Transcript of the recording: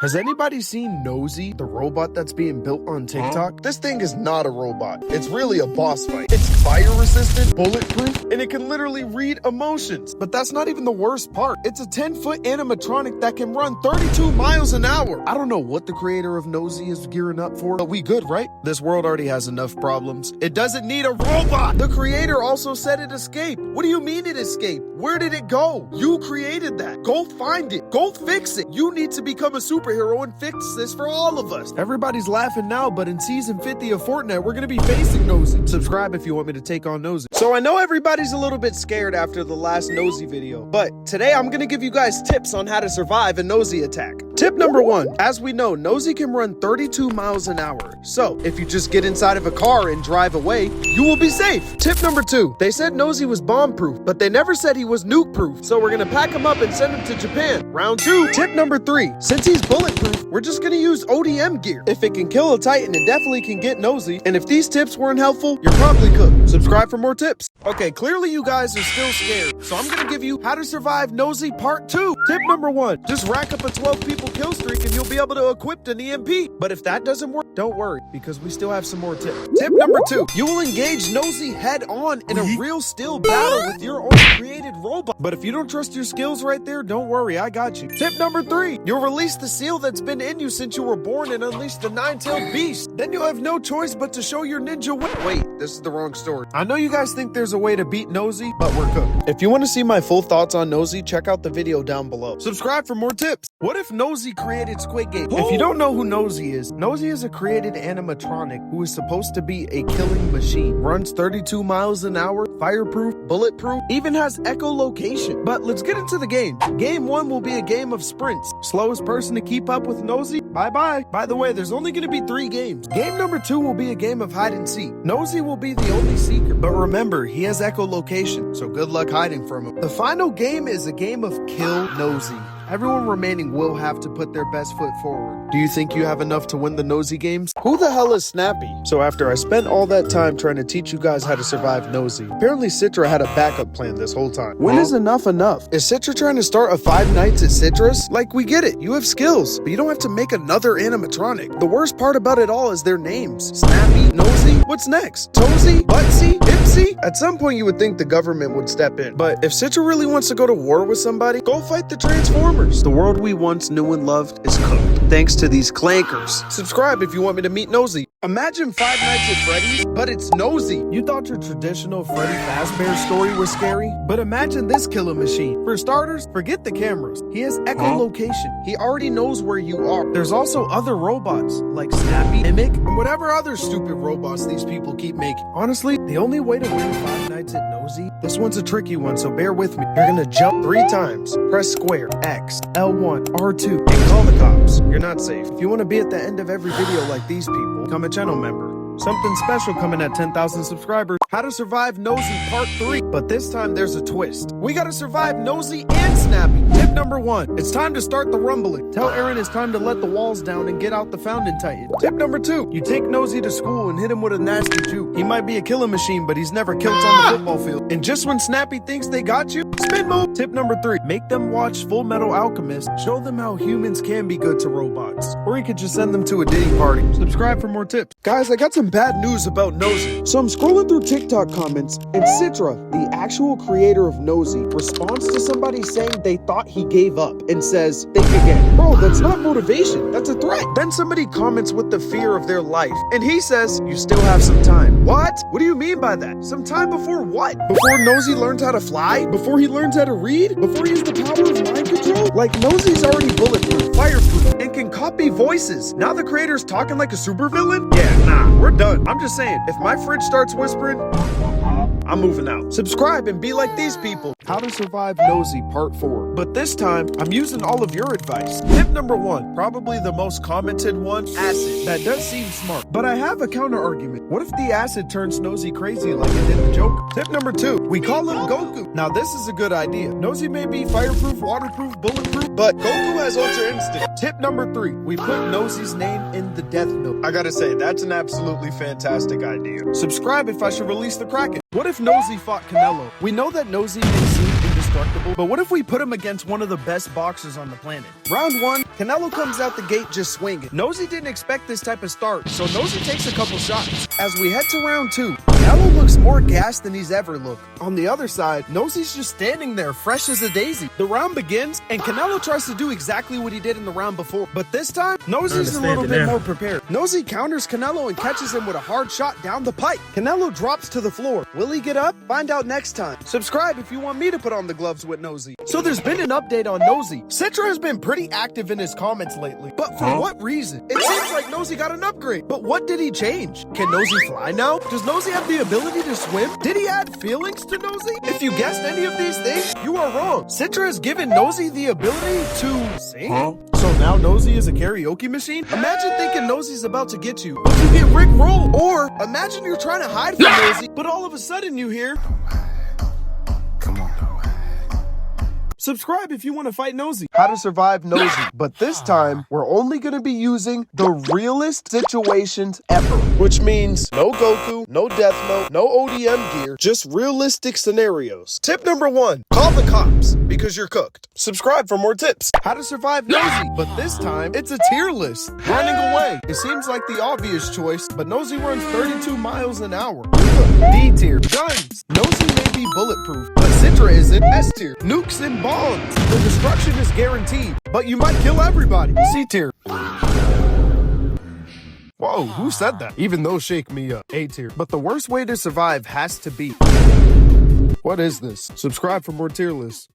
Has anybody seen Nosy, the robot that's being built on TikTok? This thing is not a robot. It's really a boss fight. It's fire resistant, bulletproof, and it can literally read emotions. But that's not even the worst part. It's a 10-foot animatronic that can run 32 miles an hour. I don't know what the creator of Nosy is gearing up for, but we good, right? This world already has enough problems. It doesn't need a robot. The creator also said it escaped. What do you mean it escaped? Where did it go? You created that. Go find it. Go fix it. You need to become a superhero and fix this for all of us. Everybody's laughing now, but in season 50 of Fortnite, we're gonna be facing Nosy. Subscribe if you want me to take on Nosy. So I know everybody's a little bit scared after the last Nosy video, but today I'm gonna give you guys tips on how to survive a Nosy attack. Tip number 1, as we know, Nosy can run 32 miles an hour. So if you just get inside of a car and drive away, you will be safe. Tip number 2, they said Nosy was bomb-proof, but they never said he was nuke-proof. So we're gonna pack him up and send him to Japan. Round 2. Tip number 3, since he's bulletproof, we're just gonna use ODM gear. If it can kill a Titan, it definitely can get Nosy. And if these tips weren't helpful, you're probably cooked. Subscribe for more tips. Okay, clearly you guys are still scared. So I'm gonna give you how to survive Nosy part 2. Tip number 1, just rack up a 12 people kill streak and you'll be able to equip an EMP. But if that doesn't work, don't worry, because we still have some more tips. Tip number 2, you will engage Nosy head on in a real still battle with your own created robot. But if you don't trust your skills right there, don't worry, I got you. Tip number 3, you'll release the seal that's been in you since you were born and unleash the 9-tailed beast. Then you'll have no choice but to show your ninja Wait, this is the wrong story. I know you guys think there's a way to beat Nosy, but we're cooked. If you want to see my full thoughts on Nosy, check out the video down below. Subscribe for more tips. What if Nosy created Squid Game? If you don't know who Nosy is a created animatronic who is supposed to be a killing machine. Runs 32 miles an hour, fireproof, bulletproof, even has echolocation. But let's get into the game. Game 1 will be a game of sprints. Slowest person to keep up with Nosy, bye-bye. By the way, there's only going to be 3 games. Game number 2 will be a game of hide and seek. Nosy will be the only seeker, but remember, he has echolocation, so good luck hiding from him. The final game is a game of kill Nosy. Everyone remaining will have to put their best foot forward. Do you think you have enough to win the Nosy games? Who the hell is Snappy? So after I spent all that time trying to teach you guys how to survive Nosy, apparently Citra had a backup plan this whole time. When is enough enough? Is Citra trying to start a 5 nights at Citra's? Like, we get it, you have skills, but you don't have to make another animatronic. The worst part about it all is their names. Snappy, Nosy, what's next? Tosy, Butsy, Ipsy? At some point you would think the government would step in, but if Citra really wants to go to war with somebody, go fight the Transformers. The world we once knew and loved is cooked, thanks to these clankers. Subscribe if you want me to meet Nosy. Imagine 5 Nights at Freddy's, but it's Nosy. You thought your traditional Freddy Fazbear story was scary, but imagine this killer machine. For starters, forget the cameras. He has echolocation. He already knows where you are. There's also other robots, like Snappy, Mimic, and whatever other stupid robots these people keep making. Honestly, the only way to win 5 Nights at Nosy, this one's a tricky one, so bear with me. You're gonna jump 3 times, press square, X, L1, R2, and call the cops. You're not safe. If you want to be at the end of every video like these people, become a channel member. Something special coming at 10,000 subscribers. How to survive Nosy part 3. But this time there's a twist. We gotta survive Nosy and Snappy. Tip number 1, it's time to start the rumbling. Tell Aaron it's time to let the walls down and get out the Founding Titan. Tip number 2, you take Nosy to school and hit him with a nasty juke. He might be a killing machine, but he's never killed on the football field. And just when Snappy thinks they got you, spin move. Tip number 3, make them watch Full Metal Alchemist. Show them how humans can be good to robots. Or you could just send them to a Diddy party. Subscribe for more tips. Guys, I got some bad news about Nosy. So I'm scrolling through TikTok comments, and Citra, the actual creator of Nosy, responds to somebody saying they thought he gave up and says, think again. Bro, that's not motivation, that's a threat. Then somebody comments with the fear of their life, and he says, you still have some time. What? What do you mean by that? Some time before what? Before Nosy learns how to fly? Before he learns how to read? Before he has the power of mind control? Like, Nosy's already bulletproof, fireproof, and can copy voices. Now the creator's talking like a supervillain? Yeah, nah, we're done. I'm just saying, if my fridge starts whispering, I'm moving out. Subscribe and be like these people. How to survive Nosy part 4. But this time, I'm using all of your advice. Tip number 1, probably the most commented one, acid. That does seem smart, but I have a counter argument. What if the acid turns Nosy crazy like it did the Joker? Tip number 2, we call him Goku. Now this is a good idea. Nosy may be fireproof, waterproof, bulletproof, but Goku has Ultra Instinct. Tip number 3, we put Nosy's name in the death note. I gotta say, that's an absolutely fantastic idea. Subscribe if I should release the Kraken. What if Nosy fought Canelo? We know that Nosy can see indestructible, but what if we put him against one of the best boxers on the planet? Round 1, Canelo comes out the gate just swinging. Nosy didn't expect this type of start, so Nosy takes a couple shots. As we head to round 2, Canelo looks more gassed than he's ever looked. On the other side, Nosy's just standing there, fresh as a daisy. The round begins, and Canelo tries to do exactly what he did in the round before, but this time, Nosy's a little bit more prepared. Nosy counters Canelo and catches him with a hard shot down the pipe. Canelo drops to the floor. Will he get up? Find out next time. Subscribe if you want me to put on the gloves with Nosy. So there's been an update on Nosy. Citra has been pretty active in his comments lately, but for what reason? It seems like Nosy got an upgrade, but what did he change? Can Nosy fly now? Does Nosy have the ability to swim? Did he add feelings to Nosy? If you guessed any of these things, you are wrong. Citra has given Nosy the ability to sing? So now Nosy is a karaoke machine? Imagine thinking Nosy's about to get you, but you get Rick rolled. Or imagine you're trying to hide from Nosy, but all of a sudden you hear, Come on. subscribe if you want to fight Nosy. How to survive Nosy. But this time, we're only going to be using the realest situations ever. Which means no Goku, no Death Note, no ODM gear, just realistic scenarios. Tip number 1, call the cops because you're cooked. Subscribe for more tips. How to survive Nosy. But this time, it's a tier list. Running away. It seems like the obvious choice, but Nosy runs 32 miles an hour. D tier. Guns. Nosy may be bulletproof, but Citra isn't. S tier. Nukes and bombs. The destruction is guaranteed, but you might kill everybody. C tier. Whoa, who said that? Even those shake me up. A tier. But the worst way to survive has to be... What is this? Subscribe for more tier lists.